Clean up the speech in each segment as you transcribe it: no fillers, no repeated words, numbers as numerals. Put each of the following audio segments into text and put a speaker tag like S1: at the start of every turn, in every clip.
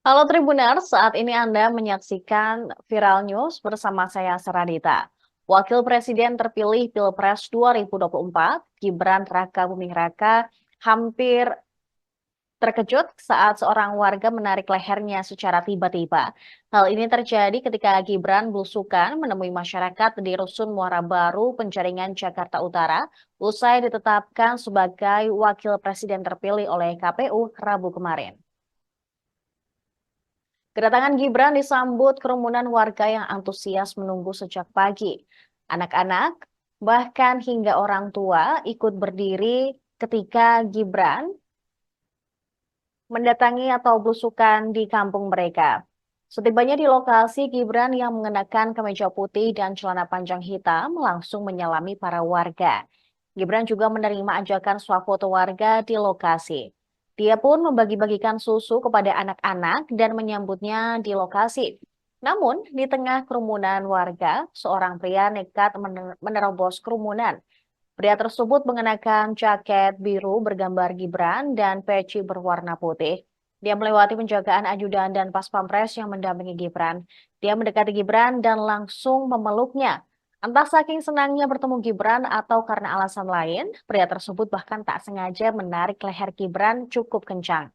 S1: Halo Tribuners, saat ini Anda menyaksikan Viral News bersama saya Seradita. Wakil Presiden terpilih Pilpres 2024, Gibran Rakabuming Raka, hampir terkejut saat seorang warga menarik lehernya secara tiba-tiba. Hal ini terjadi ketika Gibran belusukan menemui masyarakat di Rusun Muara Baru, Penjaringan, Jakarta Utara, usai ditetapkan sebagai Wakil Presiden terpilih oleh KPU Rabu kemarin. Kedatangan Gibran disambut kerumunan warga yang antusias menunggu sejak pagi. Anak-anak, bahkan hingga orang tua ikut berdiri ketika Gibran mendatangi atau belusukan di kampung mereka. Setibanya di lokasi, Gibran yang mengenakan kemeja putih dan celana panjang hitam langsung menyalami para warga. Gibran juga menerima ajakan swafoto warga di lokasi. Dia pun membagi-bagikan susu kepada anak-anak dan menyambutnya di lokasi. Namun, di tengah kerumunan warga, seorang pria nekat menerobos kerumunan. Pria tersebut mengenakan jaket biru bergambar Gibran dan peci berwarna putih. Dia melewati penjagaan ajudan dan pas pampres yang mendampingi Gibran. Dia mendekati Gibran dan langsung memeluknya. Entah saking senangnya bertemu Gibran atau karena alasan lain, pria tersebut bahkan tak sengaja menarik leher Gibran cukup kencang.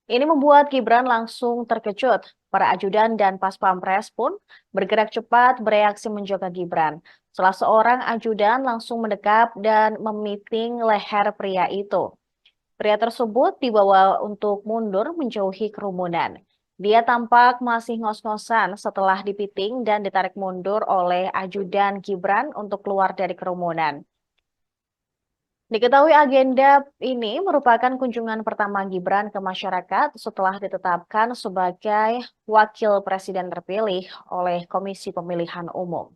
S1: Ini membuat Gibran langsung terkejut. Para ajudan dan pas pampres pun bergerak cepat bereaksi menjaga Gibran. Salah seorang ajudan langsung mendekap dan memiting leher pria itu. Pria tersebut dibawa untuk mundur menjauhi kerumunan. Dia tampak masih ngos-ngosan setelah dipiting dan ditarik mundur oleh ajudan Gibran untuk keluar dari kerumunan. Diketahui agenda ini merupakan kunjungan pertama Gibran ke masyarakat setelah ditetapkan sebagai wakil presiden terpilih oleh Komisi Pemilihan Umum.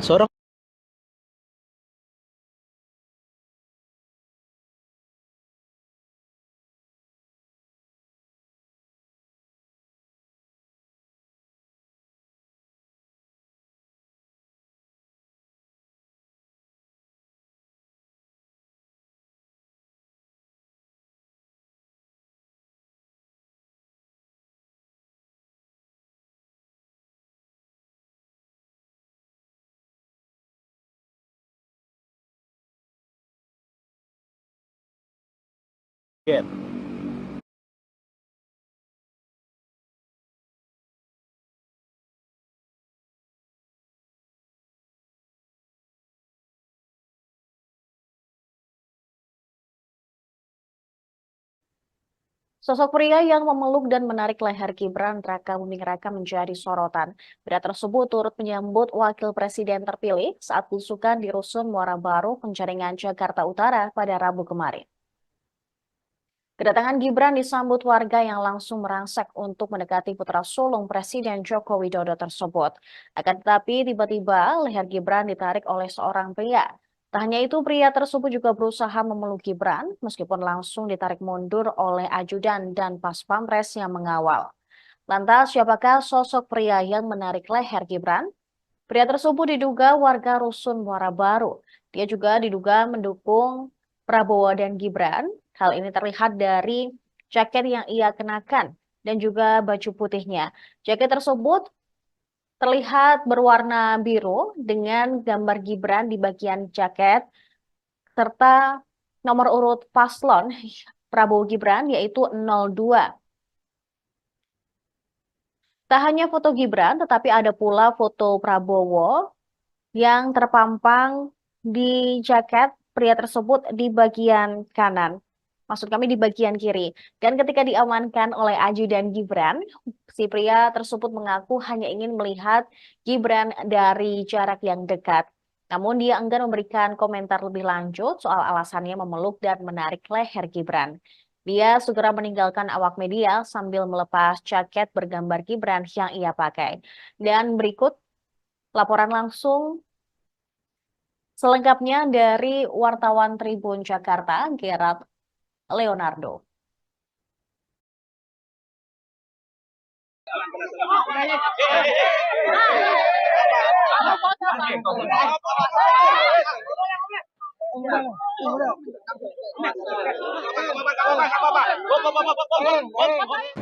S2: Seorang Ket.
S1: Sosok pria yang memeluk dan menarik leher Gibran Rakabuming Raka menjadi sorotan. Pria tersebut turut menyambut wakil presiden terpilih saat belusukan di Rusun Muara Baru, Penjaringan, Jakarta Utara pada Rabu kemarin. Kedatangan Gibran disambut warga yang langsung merangsek untuk mendekati putra sulung Presiden Joko Widodo tersebut. Akan tetapi tiba-tiba leher Gibran ditarik oleh seorang pria. Tak hanya itu, pria tersebut juga berusaha memeluk Gibran meskipun langsung ditarik mundur oleh ajudan dan pas pampres yang mengawal. Lantas, siapakah sosok pria yang menarik leher Gibran? Pria tersebut diduga warga Rusun Muara Baru. Dia juga diduga mendukung Prabowo dan Gibran. Hal ini terlihat dari jaket yang ia kenakan dan juga baju putihnya. Jaket tersebut terlihat berwarna biru dengan gambar Gibran di bagian jaket serta nomor urut paslon Prabowo Gibran yaitu 02. Tak hanya foto Gibran, tetapi ada pula foto Prabowo yang terpampang di jaket pria tersebut di bagian kanan. Maksud kami di bagian kiri. Dan ketika diamankan oleh ajudan Gibran, si pria tersebut mengaku hanya ingin melihat Gibran dari jarak yang dekat. Namun dia enggan memberikan komentar lebih lanjut soal alasannya memeluk dan menarik leher Gibran. Dia segera meninggalkan awak media sambil melepas jaket bergambar Gibran yang ia pakai. Dan berikut laporan langsung Selengkapnya dari wartawan Tribun Jakarta, Gerard Leonardo.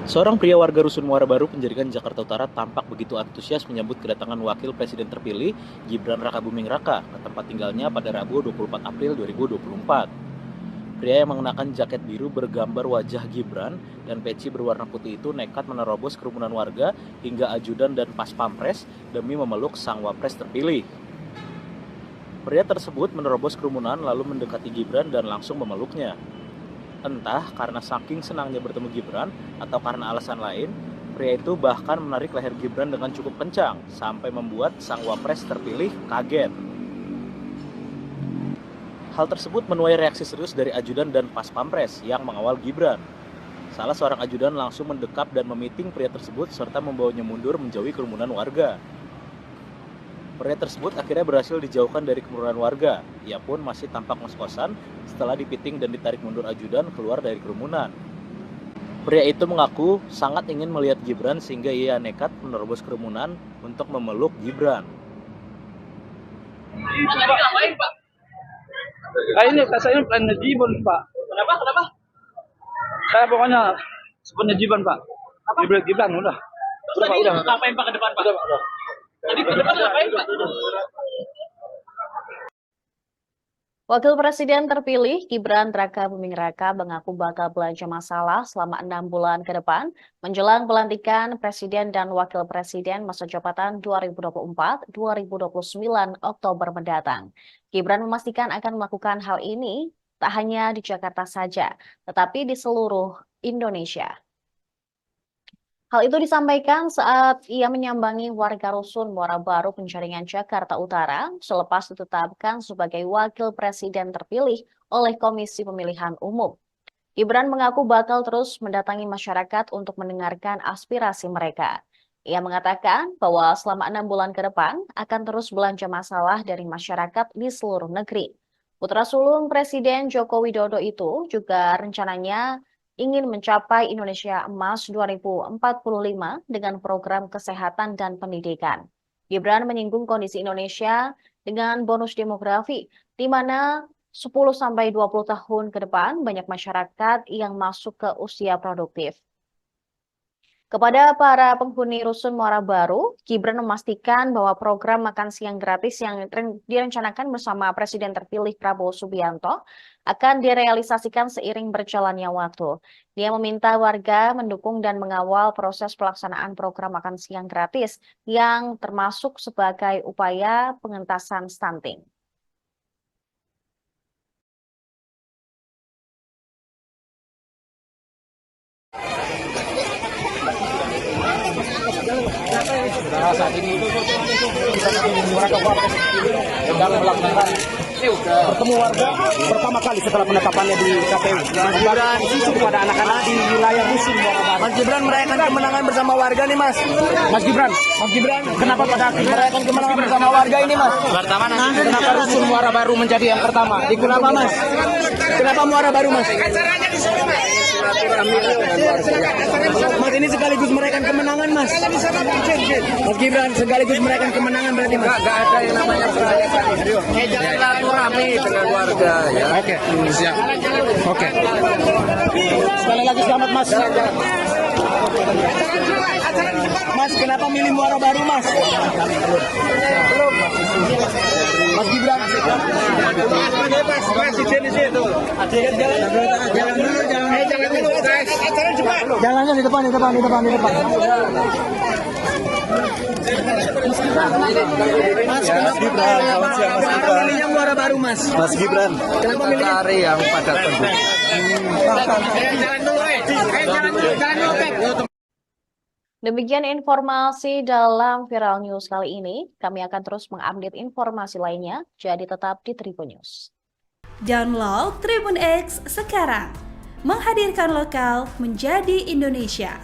S2: Seorang pria warga Rusun Muara Baru, Penjaringan, Jakarta Utara tampak begitu antusias menyambut kedatangan Wakil Presiden terpilih Gibran Rakabuming Raka ke tempat tinggalnya pada Rabu 24 April 2024. Pria yang mengenakan jaket biru bergambar wajah Gibran dan peci berwarna putih itu nekat menerobos kerumunan warga hingga ajudan dan pas pampres demi memeluk sang wapres terpilih. Pria tersebut menerobos kerumunan lalu mendekati Gibran dan langsung memeluknya. Entah karena saking senangnya bertemu Gibran atau karena alasan lain, pria itu bahkan menarik leher Gibran dengan cukup kencang sampai membuat sang wapres terpilih kaget. Hal tersebut menuai reaksi serius dari ajudan dan pas pampres yang mengawal Gibran. Salah seorang ajudan langsung mendekap dan memiting pria tersebut serta membawanya mundur menjauhi kerumunan warga. Pria tersebut akhirnya berhasil dijauhkan dari kerumunan warga. Ia pun masih tampak ngos-ngosan setelah dipiting dan ditarik mundur ajudan keluar dari kerumunan. Pria itu mengaku sangat ingin melihat Gibran sehingga ia nekat menerobos kerumunan untuk memeluk Gibran.
S3: Ini saya penerjiban Pak. Kenapa? Saya pokoknya penerjiban Pak. Gibran udah.
S4: Udah. Ngapain Pak ke depan Pak? Udah. Tadi ke depan ngapain Pak?
S1: Wakil Presiden terpilih Gibran Rakabuming Raka mengaku bakal belanja masalah selama 6 bulan ke depan menjelang pelantikan Presiden dan Wakil Presiden masa jabatan 2024-2029 Oktober mendatang. Gibran memastikan akan melakukan hal ini tak hanya di Jakarta saja, tetapi di seluruh Indonesia. Hal itu disampaikan saat ia menyambangi warga Rusun Muara Baru, Penjaringan, Jakarta Utara selepas ditetapkan sebagai wakil presiden terpilih oleh Komisi Pemilihan Umum. Gibran mengaku bakal terus mendatangi masyarakat untuk mendengarkan aspirasi mereka. Ia mengatakan bahwa selama 6 bulan ke depan akan terus belanja masalah dari masyarakat di seluruh negeri. Putra sulung Presiden Joko Widodo itu juga rencananya ingin mencapai Indonesia Emas 2045 dengan program kesehatan dan pendidikan. Gibran menyinggung kondisi Indonesia dengan bonus demografi, di mana 10-20 tahun ke depan banyak masyarakat yang masuk ke usia produktif. Kepada para penghuni Rusun Muara Baru, Gibran memastikan bahwa program makan siang gratis yang direncanakan bersama Presiden terpilih Prabowo Subianto akan direalisasikan seiring berjalannya waktu. Dia meminta warga mendukung dan mengawal proses pelaksanaan program makan siang gratis yang termasuk sebagai upaya pengentasan stunting.
S4: Saat ini kita sedang melakukan bertemu warga pertama kali setelah penetapannya di KPU. Mas Gibran isu kepada anak-anak di wilayah Rusun Muara Baru. Mas Gibran merayakan kemenangan bersama warga nih Mas. Mas Gibran, kenapa pada merayakan kemenangan bersama warga ini Mas? Kenapa Rusun Muara Baru menjadi yang pertama? Kenapa Mas? Kenapa Muara Baru Mas? Mas ini sekaligus merayakan kemenangan Mas. Mas Gibran sekaligus merayakan kemenangan berarti Mas.
S5: Enggak ada yang namanya perayaan. Silaturahmi dengan warga ya.
S4: Oke, siap. Oke. Sekali lagi selamat Mas. Mas, kenapa milih Muara Baru Mas? Belum. Mas Gibran. Presiden di situ. Jangan dulu guys. Acara cepat. Jalannya di depan. Mas Gibran, selamat siang Mas Gibran. Milihnya Muara Baru Mas. Mas Gibran,
S5: Kenapa milih yang padat penduduk?
S1: Demikian informasi dalam Viral News kali ini. Kami akan terus mengupdate informasi lainnya, jadi tetap di Tribun News.
S6: Download Tribun X sekarang, menghadirkan lokal menjadi Indonesia.